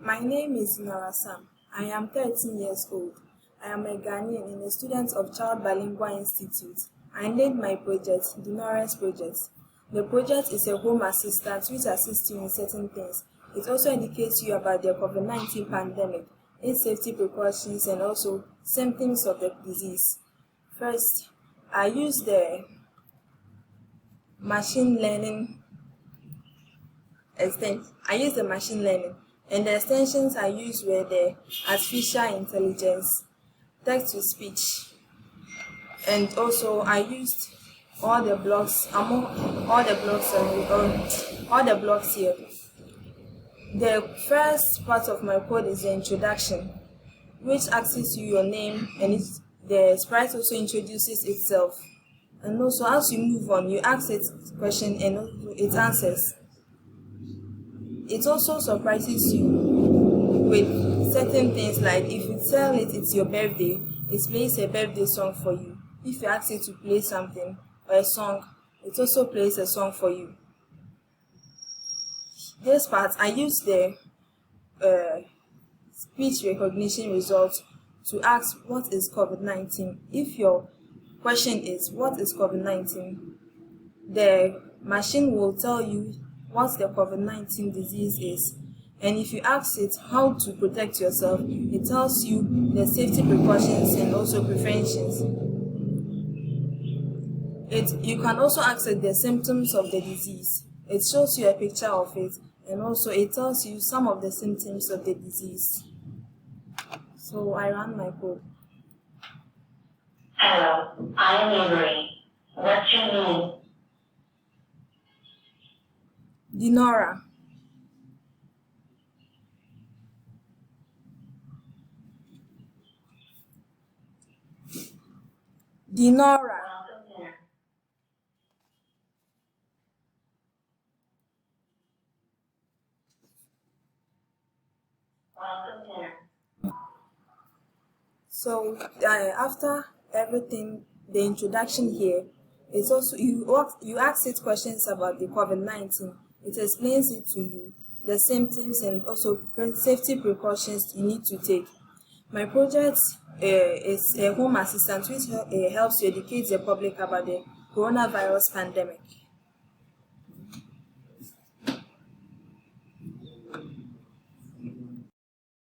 My name is Nora Sam. I am 13 years old. I am a Ghanaian and a student of Child Bilingual Institute. I named my project the Nora's Project. The project is a home assistant which assists you in certain things. It also educates you about the COVID-19 pandemic, its safety precautions, and also symptoms of the disease. First, I use the machine learning I use the machine learning, and the extensions I used were the artificial intelligence, text to speech, and also I used all the blocks all the blocks here. The first part of my code is the introduction, which asks you your name, and the sprite also introduces itself. And also, as you move on, you ask it question and also it answers. It also surprises you with certain things, like if you tell it it's your birthday, it plays a birthday song for you. If you ask it to play something or a song, it also plays a song for you. This part, I use the speech recognition results to ask what is COVID-19. If your question is what is COVID-19, the machine will tell you what the COVID-19 disease is. And if you ask it how to protect yourself, it tells you the safety precautions and also preventions. You can also ask it the symptoms of the disease. It shows you a picture of it, and also it tells you some of the symptoms of the disease. So I ran my code. Hello, I am Avery. What's your name? Dinora. Dinora. Welcome here. Welcome here. So after everything, the introduction here, it's also you ask it questions about the COVID-19. It explains it to you, the symptoms and also safety precautions you need to take. My project is a home assistant which helps to educate the public about the coronavirus pandemic.